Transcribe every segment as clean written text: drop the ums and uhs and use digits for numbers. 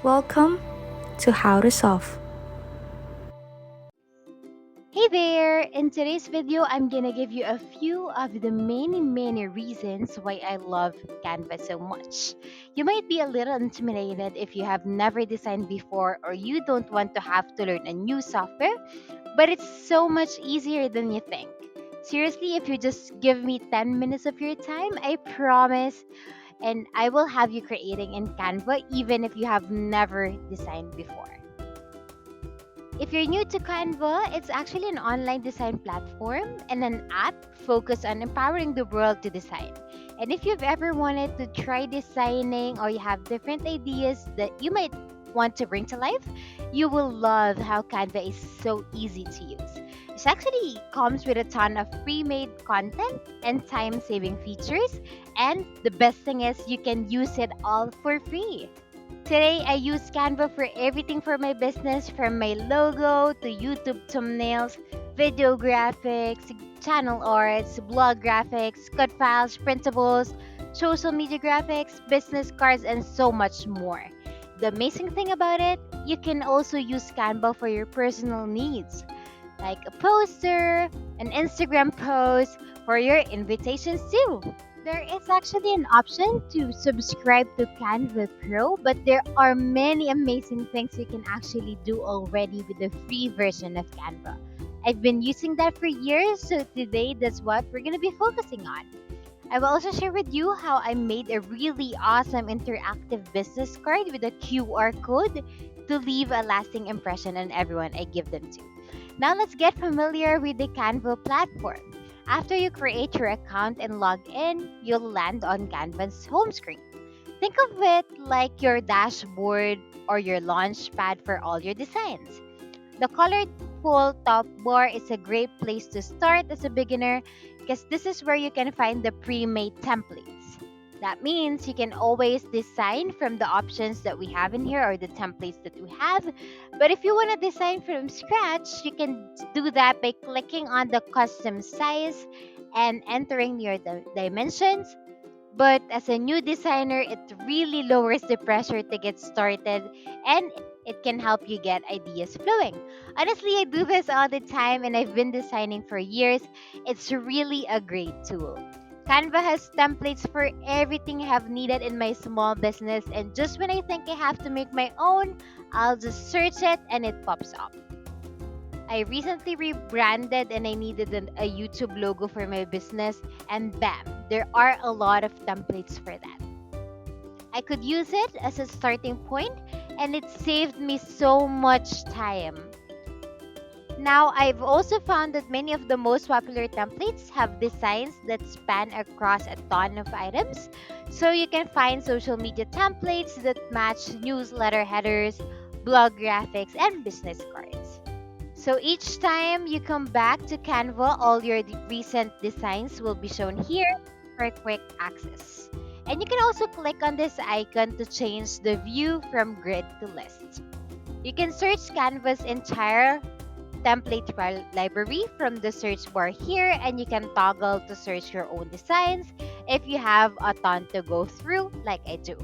Welcome to How to Solve. Hey there! In today's video, I'm gonna give you a few of the many reasons why I love Canva so much. You might be a little intimidated if you have never designed before or you don't want to have to learn a new software, but it's so much easier than you think. Seriously, if you just give me 10 minutes of your time, I promise, and I will have you creating in Canva even if you have never designed before. If you're new to Canva, it's actually an online design platform and an app focused on empowering the world to design. And if you've ever wanted to try designing or you have different ideas that you might want to bring to life, you will love how Canva is so easy to use. It actually comes with a ton of pre-made content and time-saving features, and the best thing is you can use it all for free. Today, I use Canva for everything for my business, from my logo to YouTube thumbnails, video graphics, channel arts, blog graphics, cut files, printables, social media graphics, business cards, and so much more. The amazing thing about it, you can also use Canva for your personal needs, like a poster, an Instagram post, for your invitations too. There is actually an option to subscribe to Canva Pro, but there are many amazing things you can actually do already with the free version of Canva. I've been using that for years, so today that's what we're going to be focusing on. I will also share with you how I made a really awesome interactive business card with a QR code to leave a lasting impression on everyone I give them to. Now let's get familiar with the Canva platform. After you create your account and log in, you'll land on Canva's home screen. Think of it like your dashboard or your launch pad for all your designs. The colorful top bar is a great place to start as a beginner because this is where you can find the pre-made templates. That means you can always design from the options that we have in here or the templates that we have. But if you want to design from scratch, you can do that by clicking on the custom size and entering your dimensions. But as a new designer, it really lowers the pressure to get started and it can help you get ideas flowing. Honestly, I do this all the time and I've been designing for years. It's really a great tool. Canva has templates for everything I have needed in my small business, and just when I think I have to make my own, I'll just search it and it pops up. I recently rebranded and I needed a YouTube logo for my business, and bam, there are a lot of templates for that. I could use it as a starting point and it saved me so much time. Now, I've also found that many of the most popular templates have designs that span across a ton of items. So you can find social media templates that match newsletter headers, blog graphics, and business cards. So each time you come back to Canva, all your recent designs will be shown here for quick access. And you can also click on this icon to change the view from grid to list. You can search Canva's entire template library from the search bar here, and you can toggle to search your own designs if you have a ton to go through like I do.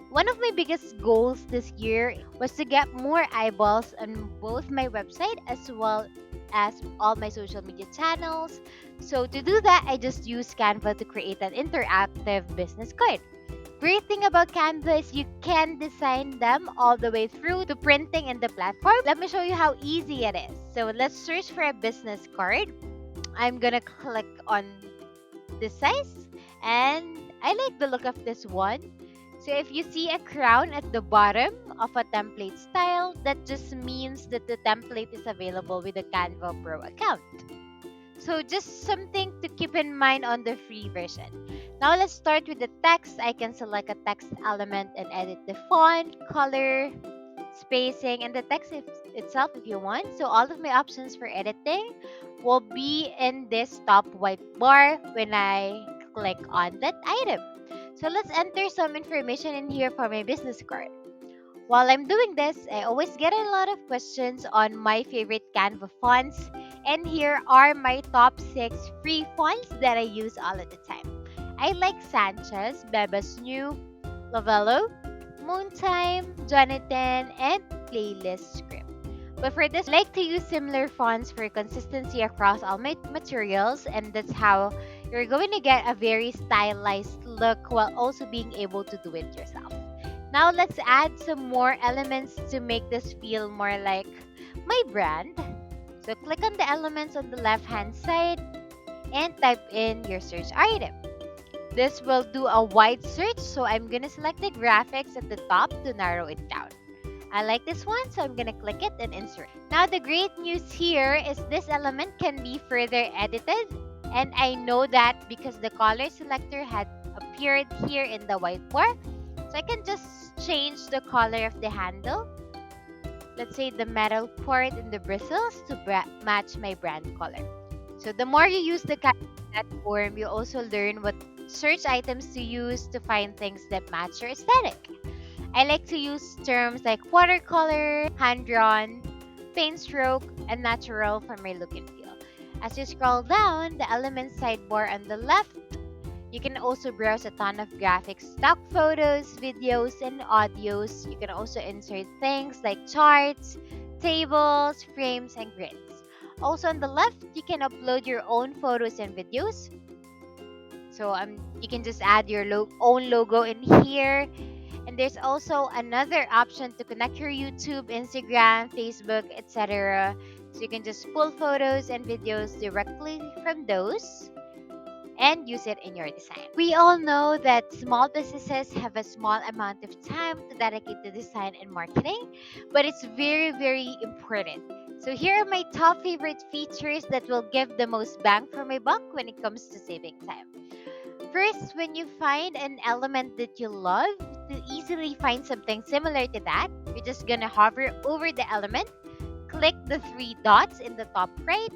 One of my biggest goals this year was to get more eyeballs on both my website as well as all my social media channels. So to do that, I just use Canva to create an interactive business card. Great thing about Canva is you can design them all the way through to printing in the platform. Let me show you how easy it is. So let's search for a business card. I'm gonna click on this size and I like the look of this one. So if you see a crown at the bottom of a template style, that just means that the template is available with the Canva Pro account. So just something to keep in mind on the free version. Now let's start with the text. I can select a text element and edit the font, color, spacing, and the text itself if you want. So all of my options for editing will be in this top white bar when I click on that item. So let's enter some information in here for my business card. While I'm doing this, I always get a lot of questions on my favorite Canva fonts, and here are my top 6 free fonts that I use all of the time. I like Sanchez, Bebas New, Lovello, Moontime, Jonathan, and Playlist Script. But for this, I like to use similar fonts for consistency across all my materials, and that's how you're going to get a very stylized look while also being able to do it yourself. Now let's add some more elements to make this feel more like my brand. So click on the elements on the left hand side and type in your search item. This will do a wide search, so I'm gonna select the graphics at the top to narrow it down. I like this one, so I'm gonna click it and insert. Now the great news here is this element can be further edited, and I know that because the color selector had appeared here in the white bar. So I can just change the color of the handle. Let's say the metal part and the bristles to match my brand color. So the more you use the platform, you also learn what search items to use to find things that match your aesthetic. I like to use terms like watercolor, hand-drawn, paint stroke, and natural for my look and feel. As you scroll down, the elements sidebar on the left, you can also browse a ton of graphics, stock photos, videos, and audios. You can also insert things like charts, tables, frames, and grids. Also on the left, you can upload your own photos and videos. So you can just add your own logo in here. And there's also another option to connect your YouTube, Instagram, Facebook, etc. So you can just pull photos and videos directly from those and use it in your design. We all know that small businesses have a small amount of time to dedicate to design and marketing, but it's very, very important. So here are my top favorite features that will give the most bang for my buck when it comes to saving time. First, when you find an element that you love, to easily find something similar to that, you're just gonna hover over the element, click the three dots in the top right,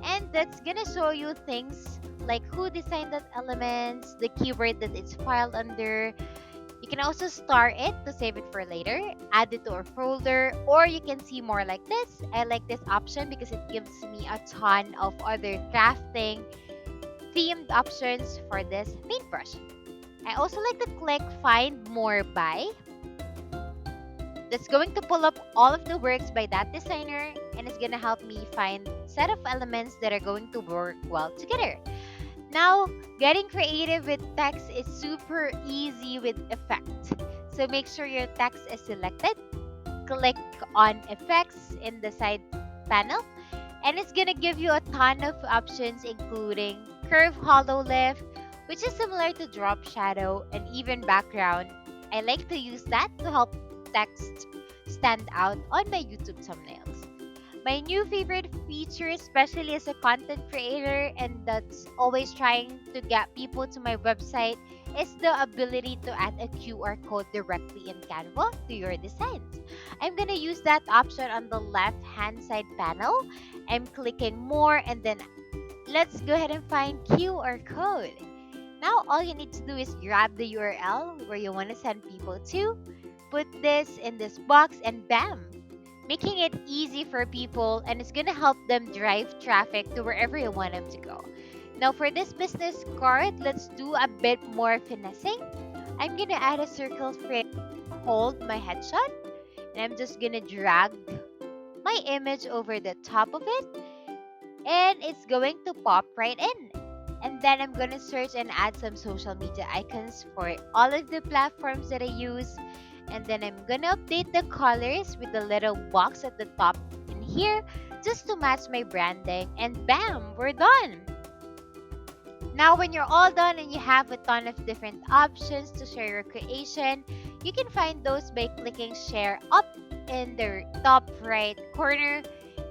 and that's gonna show you things like who designed that elements, the keyword that it's filed under. You can also star it to save it for later, add it to a folder, or you can see more like this. I like this option because it gives me a ton of other crafting themed options for this paintbrush. I also like to click find more by. That's going to pull up all of the works by that designer, and it's gonna help me find set of elements that are going to work well together. Now, getting creative with text is super easy with effects. So make sure your text is selected. Click on effects in the side panel, and it's gonna give you a ton of options including curve hollow lift, which is similar to drop shadow, and even background. I like to use that to help text stand out on my YouTube thumbnails. My new favorite feature, especially as a content creator and that's always trying to get people to my website, is the ability to add a QR code directly in Canva to your designs. I'm gonna use that option on the left hand side panel. I'm clicking more, and then let's go ahead and find QR code. Now all you need to do is grab the URL where you want to send people to, put this in this box, and bam! Making it easy for people, and it's gonna help them drive traffic to wherever you want them to go. Now for this business card, let's do a bit more finessing. I'm gonna add a circle frame, hold my headshot, and I'm just gonna drag my image over the top of it, and it's going to pop right in. And then I'm gonna search and add some social media icons for all of the platforms that I use. And then I'm gonna update the colors with the little box at the top in here just to match my branding. And bam, we're done. Now, when you're all done and you have a ton of different options to share your creation, you can find those by clicking share up in the top right corner.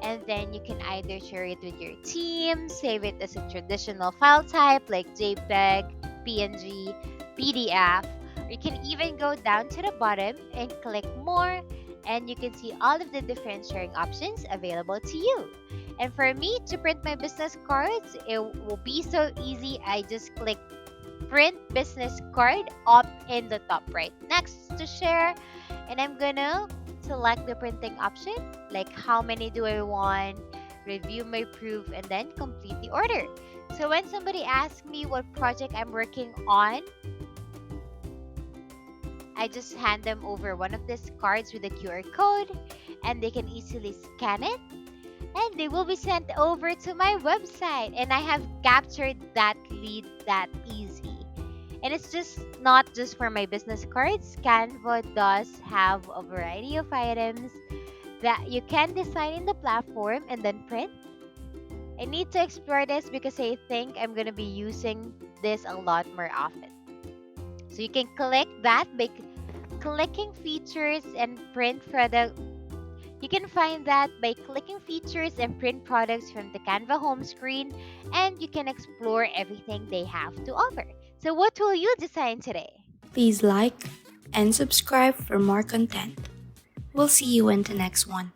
And then you can either share it with your team, save it as a traditional file type like JPEG, PNG, PDF, or you can even go down to the bottom and click more, and you can see all of the different sharing options available to you. And for me to print my business cards, it will be so easy. I just click print business card up in the top right next to share, and I'm gonna select the printing option, like how many do I want, review my proof, and then complete the order. So when somebody asks me what project I'm working on, I just hand them over one of these cards with a QR code, and they can easily scan it, and they will be sent over to my website. And I have captured that lead that easy. And it's just not just for my business cards. Canva does have a variety of items that you can design in the platform and then print. I need to explore this because I think I'm going to be using this a lot more often. So you can click that by clicking features and print product. You can find that by clicking features and print products from the Canva home screen, and you can explore everything they have to offer. So what will you design today? Please like and subscribe for more content. We'll see you in the next one.